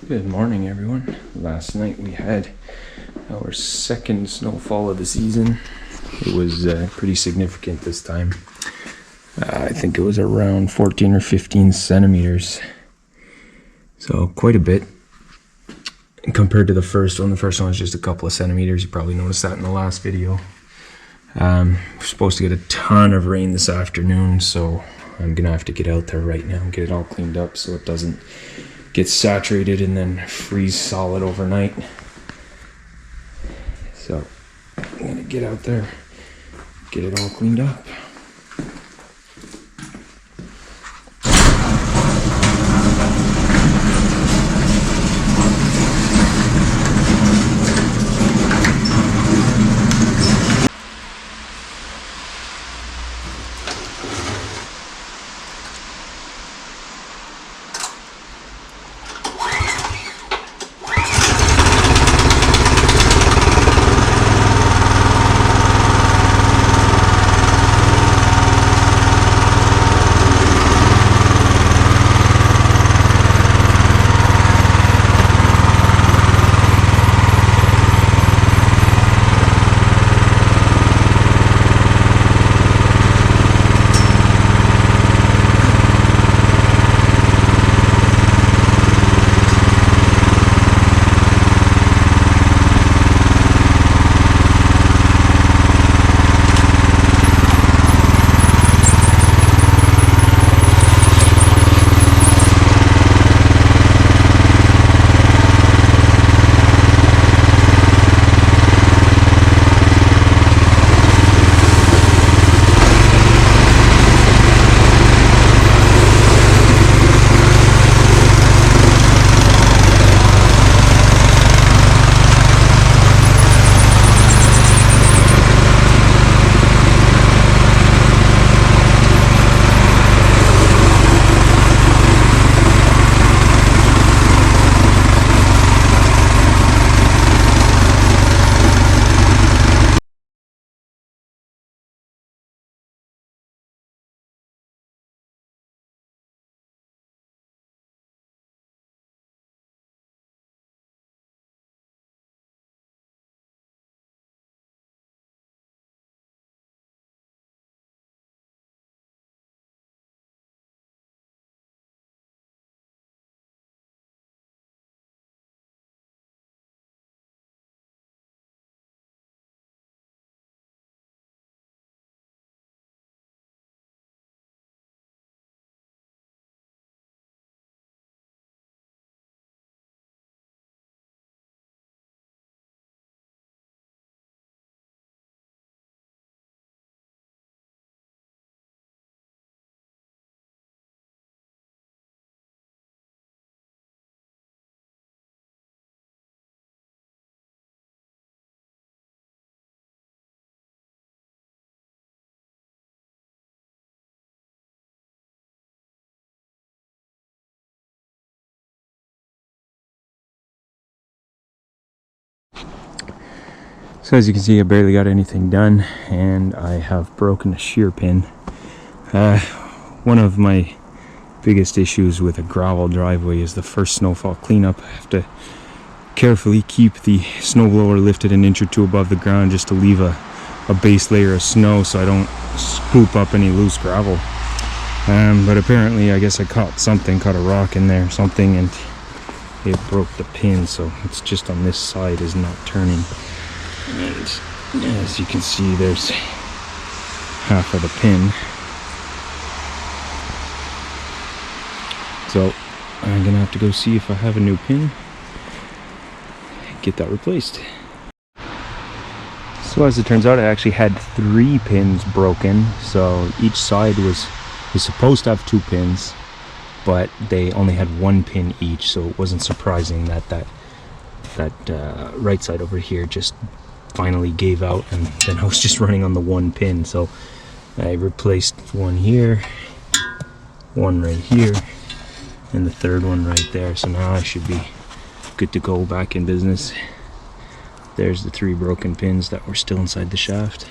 Good morning, everyone. Last night we had our second snowfall of the season. It was pretty significant this time. I think it was around 14 or 15 centimeters. So quite a bit. And compared to the first one was just a couple of centimeters. You probably noticed that in the last video. We're supposed to get a ton of rain this afternoon, so I'm gonna have to get out there right now and get it all cleaned up so it doesn't get saturated and then freeze solid overnight. So I'm gonna get out there, get it all cleaned up. So as you can see, I barely got anything done, and I have broken a shear pin. One of my biggest issues with a gravel driveway is the first snowfall cleanup. I have to carefully keep the snowblower lifted an inch or two above the ground just to leave a base layer of snow so I don't scoop up any loose gravel. But apparently, I guess I caught a rock in there, something, and it broke the pin, so it's just on this side is not turning. And as you can see, there's half of the pin. So I'm gonna have to go see if I have a new pin, get that replaced. So as it turns out, I actually had 3 pins broken. So each side was supposed to have 2 pins, but they only had 1 pin each. So it wasn't surprising that right side over here just finally gave out, and then I was just running on the 1 pin. So I replaced one here, one right here, and the third one right there. So now I should be good to go back in business. There's the 3 broken pins that were still inside the shaft.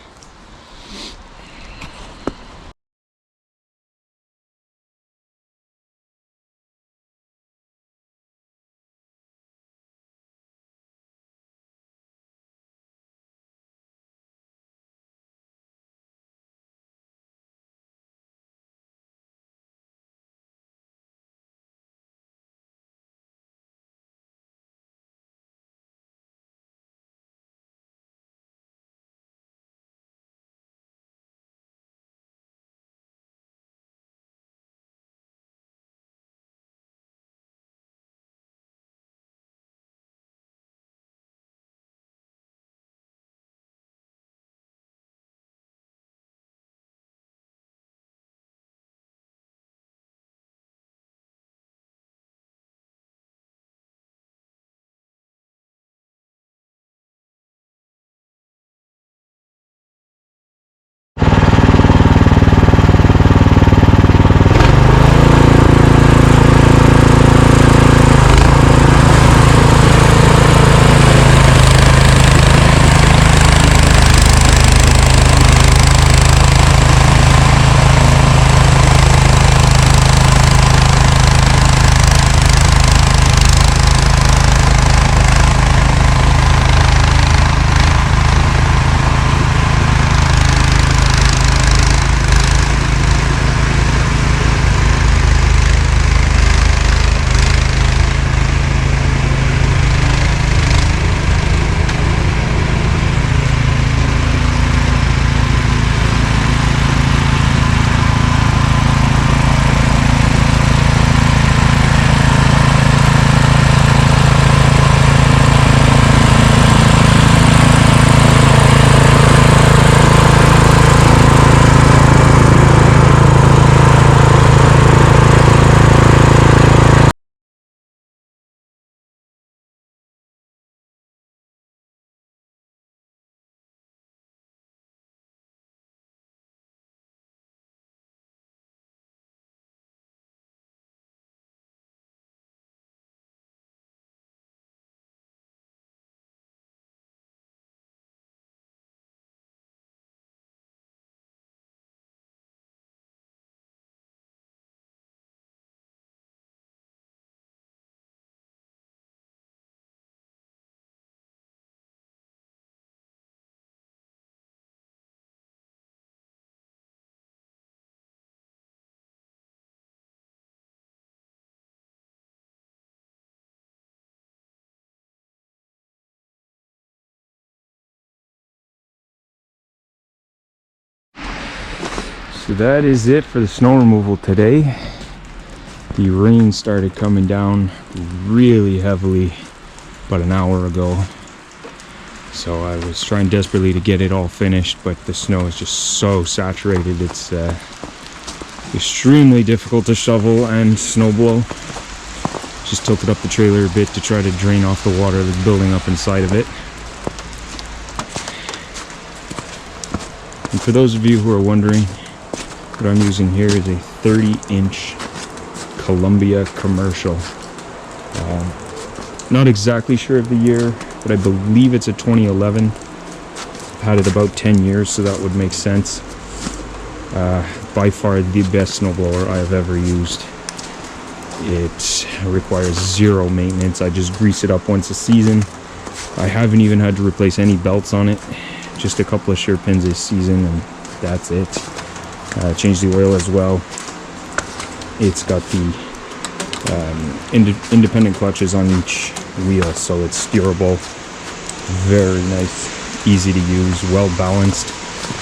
So that is it for the snow removal today. The rain started coming down really heavily about an hour ago. So I was trying desperately to get it all finished, but the snow is just so saturated. It's extremely difficult to shovel and snow blow. Just tilted up the trailer a bit to try to drain off the water that's building up inside of it. And for those of you who are wondering, what I'm using here is a 30-inch Columbia commercial. Not exactly sure of the year, but I believe it's a 2011. I've had it about 10 years, so that would make sense. By far the best snowblower I have ever used. It requires zero maintenance. I just grease it up once a season. I haven't even had to replace any belts on it. Just a couple of shear pins this season, and that's it. Change the oil as well. It's got the independent clutches on each wheel, so it's steerable. Very nice, easy to use, well balanced,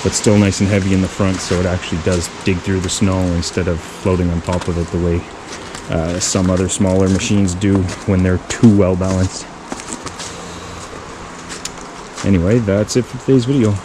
but still nice and heavy in the front, so it actually does dig through the snow instead of floating on top of it the way some other smaller machines do when they're too well balanced. Anyway, that's it for today's video.